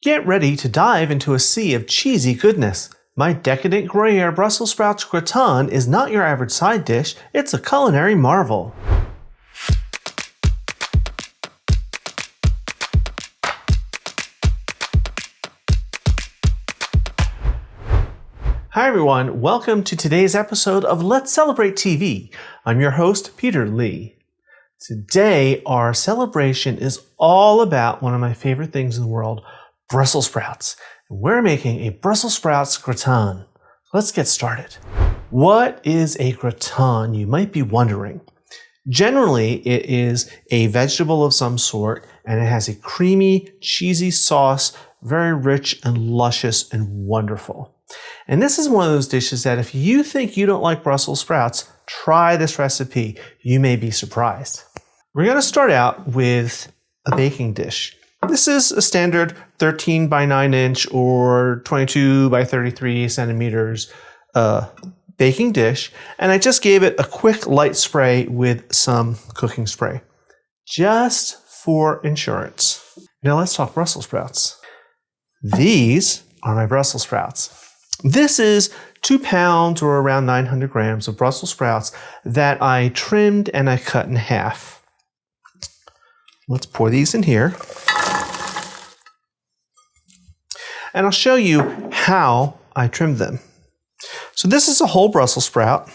Get ready to dive into a sea of cheesy goodness. My Decadent Gruyere Brussels sprouts gratin is not your average side dish, it's a culinary marvel. Hi everyone, welcome to today's episode of Let's Celebrate TV. I'm your host, Peter Lee. Today, our celebration is all about one of my favorite things in the world, Brussels sprouts. We're making a Brussels sprouts gratin. Let's get started. What is a gratin, you might be wondering? Generally, it is a vegetable of some sort, and it has a creamy, cheesy sauce, very rich and luscious and wonderful. And this is one of those dishes that if you think you don't like Brussels sprouts, try this recipe. You may be surprised. We're going to start out with a baking dish. This is a standard 13 by 9 inch or 22 by 33 centimeters baking dish. And I just gave it a quick light spray with some cooking spray, just for insurance. Now let's talk Brussels sprouts. These are my Brussels sprouts. This is 2 pounds or around 900 grams of Brussels sprouts that I trimmed and I cut in half. Let's pour these in here. And I'll show you how I trimmed them. So this is a whole Brussels sprout.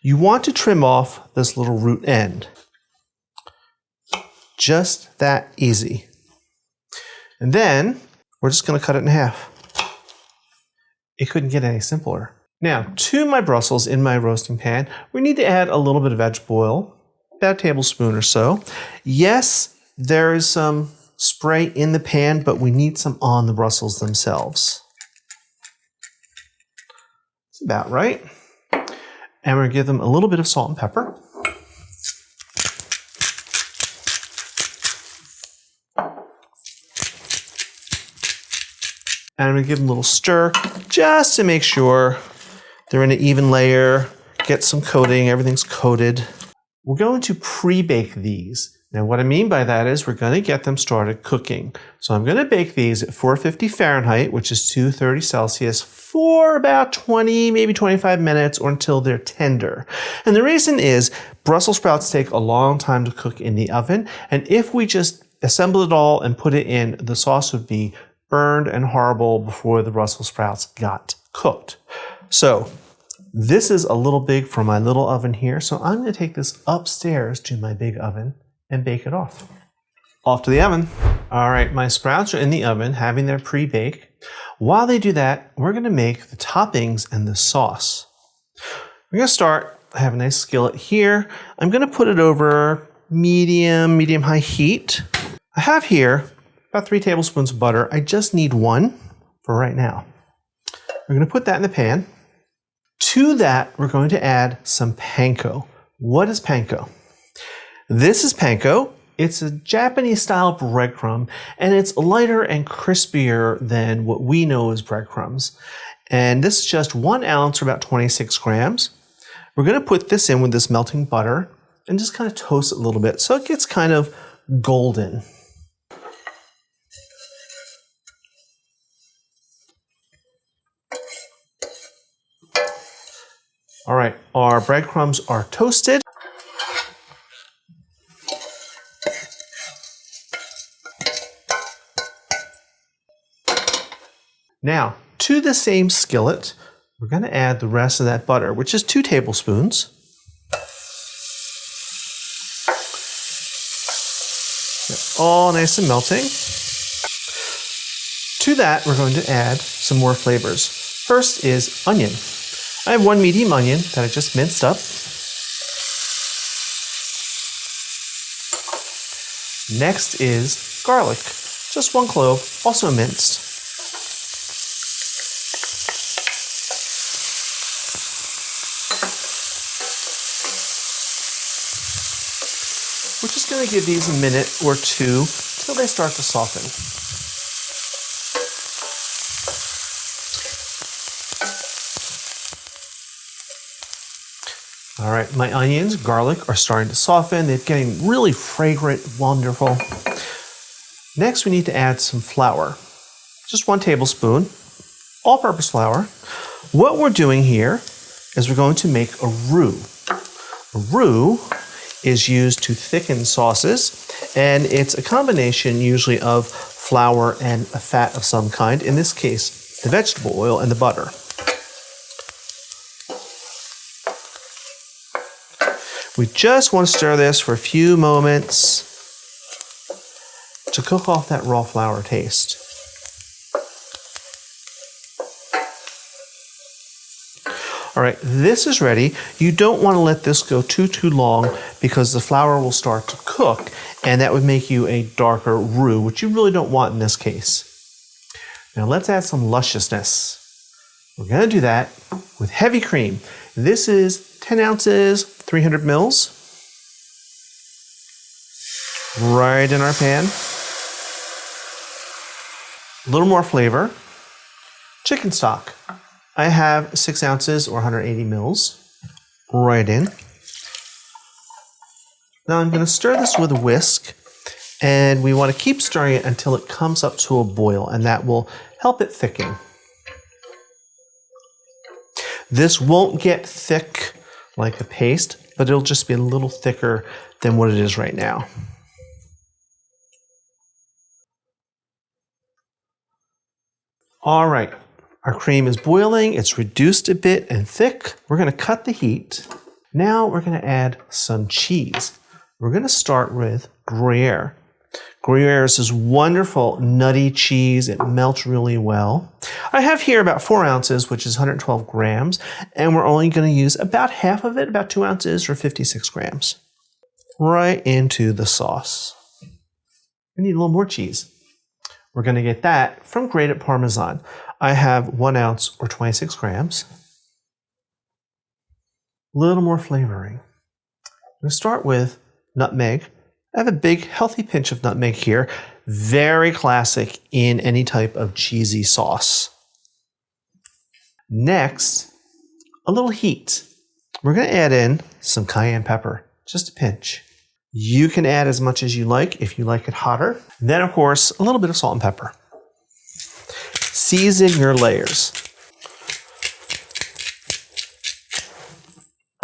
You want to trim off this little root end. Just that easy. And then we're just going to cut it in half. It couldn't get any simpler. Now, to my Brussels in my roasting pan, we need to add a little bit of vegetable oil, about a tablespoon or so. Yes, there is some spray in the pan, but we need some on the Brussels themselves. It's about right. And we're going to give them a little bit of salt and pepper. And I'm going to give them a little stir just to make sure they're in an even layer, get some coating, everything's coated. We're going to pre-bake these. Now what I mean by that is we're going to get them started cooking. So I'm going to bake these at 450 Fahrenheit, which is 230 Celsius, for about 20, maybe 25 minutes or until they're tender. And the reason is Brussels sprouts take a long time to cook in the oven. And if we just assemble it all and put it in, the sauce would be burned and horrible before the Brussels sprouts got cooked. So this is a little big for my little oven here. So I'm going to take this upstairs to my big oven and bake it off. Off to the oven. All right, my sprouts are in the oven having their pre-bake. While they do that, we're going to make the toppings and the sauce. We're going to start, I have a nice skillet here. I'm going to put it over medium-high heat. I have here about 3 tablespoons of butter. I just need 1 for right now. We're going to put that in the pan. To that, we're going to add some panko. What is panko? This is panko. It's a Japanese-style breadcrumb, and it's lighter and crispier than what we know as breadcrumbs. And this is just 1 ounce or about 26 grams. We're going to put this in with this melting butter and just kind of toast it a little bit so it gets kind of golden. All right, our breadcrumbs are toasted. Now, to the same skillet, we're going to add the rest of that butter, which is 2 tablespoons. All nice and melting. To that, we're going to add some more flavors. First is onion. I have 1 medium onion that I just minced up. Next is garlic. Just 1 clove, also minced. We're just going to give these a minute or 2 till they start to soften. All right, my onions, garlic are starting to soften. They're getting really fragrant, wonderful. Next, we need to add some flour. just 1 tablespoon, all-purpose flour. What we're doing here is we're going to make a roux. A roux is used to thicken sauces, and it's a combination usually of flour and a fat of some kind, in this case, the vegetable oil and the butter. We just want to stir this for a few moments to cook off that raw flour taste. All right, this is ready. You don't want to let this go too long because the flour will start to cook, and that would make you a darker roux, which you really don't want in this case. Now let's add some lusciousness. We're going to do that with heavy cream. This is 10 ounces, 300 mils. Right in our pan. A little more flavor. Chicken stock. I have 6 ounces or 180 mils. Right in. Now I'm going to stir this with a whisk, and we want to keep stirring it until it comes up to a boil, and that will help it thicken. This won't get thick like a paste, but it'll just be a little thicker than what it is right now. All right, our cream is boiling. It's reduced a bit and thick. We're going to cut the heat. Now we're going to add some cheese. We're going to start with Gruyere. Gruyere is this wonderful nutty cheese. It melts really well. I have here about 4 ounces, which is 112 grams, and we're only going to use about half of it, about 2 ounces or 56 grams. Right into the sauce. We need a little more cheese. We're going to get that from grated Parmesan. I have 1 ounce or 26 grams. A little more flavoring. I'm going to start with nutmeg. I have a big, healthy pinch of nutmeg here. Very classic in any type of cheesy sauce. Next, a little heat. We're going to add in some cayenne pepper, just a pinch. You can add as much as you like if you like it hotter. Then, of course, a little bit of salt and pepper. Season your layers.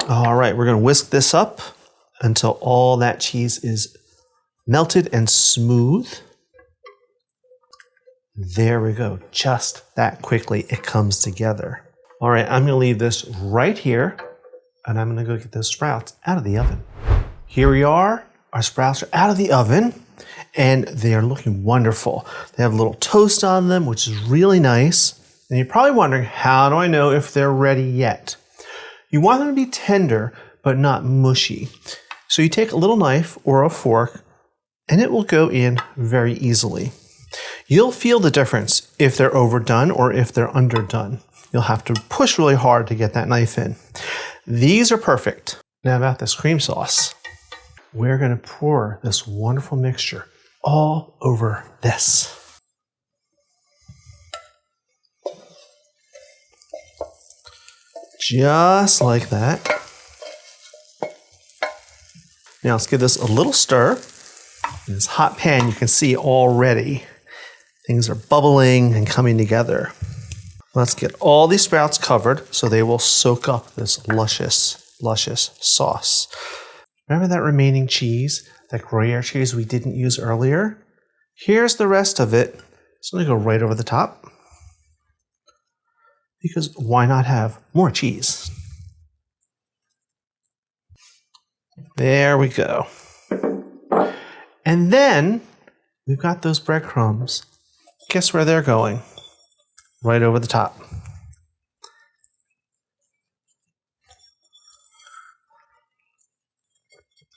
All right, we're going to whisk this up until all that cheese is melted and smooth. There we go. Just that quickly it comes together. All right, I'm going to leave this right here, and I'm going to go get those sprouts out of the oven. Here we are. Our sprouts are out of the oven, and they are looking wonderful. They have a little toast on them, which is really nice. And you're probably wondering, how do I know if they're ready yet? You want them to be tender, but not mushy. So you take a little knife or a fork, and it will go in very easily. You'll feel the difference if they're overdone or if they're underdone. You'll have to push really hard to get that knife in. These are perfect. Now about this cream sauce. We're going to pour this wonderful mixture all over this. Just like that. Now let's give this a little stir. In this hot pan, you can see already things are bubbling and coming together. Let's get all these sprouts covered so they will soak up this luscious, luscious sauce. Remember that remaining cheese, that Gruyere cheese we didn't use earlier? Here's the rest of it. It's going to go right over the top. Because why not have more cheese? There we go. And then we've got those breadcrumbs. Guess where they're going? Right over the top.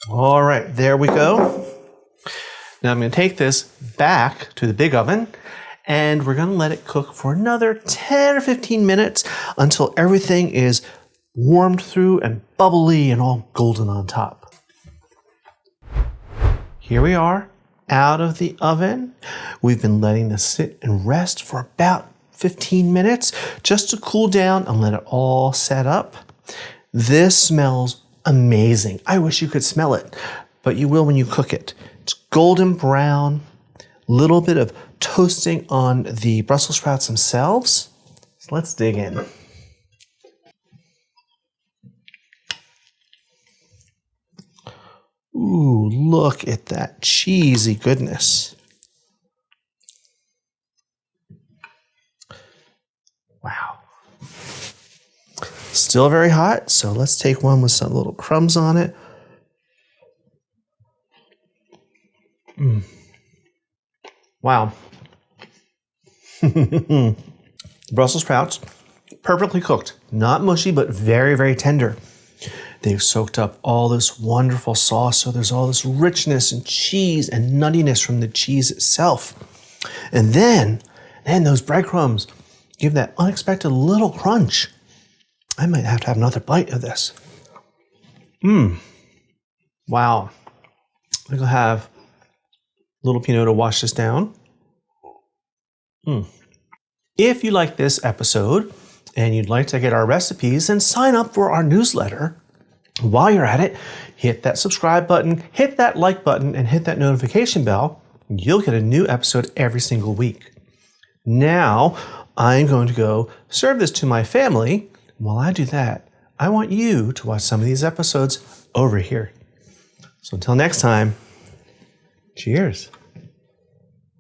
All right, there we go. Now I'm going to take this back to the big oven, and we're going to let it cook for another 10 or 15 minutes until everything is warmed through and bubbly and all golden on top. Here we are, out of the oven. We've been letting this sit and rest for about 15 minutes just to cool down and let it all set up. This smells amazing. I wish you could smell it, but you will when you cook it. It's golden brown, little bit of toasting on the Brussels sprouts themselves. So let's dig in. Ooh, look at that cheesy goodness. Wow. Still very hot, so let's take one with some little crumbs on it. Wow. Brussels sprouts, perfectly cooked. Not mushy, but very, very tender. They've soaked up all this wonderful sauce, so there's all this richness and cheese and nuttiness from the cheese itself. And then those breadcrumbs give that unexpected little crunch. I might have to have another bite of this. Wow. I think I'll have a little peanut to wash this down. If you like this episode and you'd like to get our recipes, then sign up for our newsletter. While you're at it, hit that subscribe button, hit that like button, and hit that notification bell. You'll get a new episode every single week. Now, I'm going to go serve this to my family. While I do that, I want you to watch some of these episodes over here. So until next time, cheers.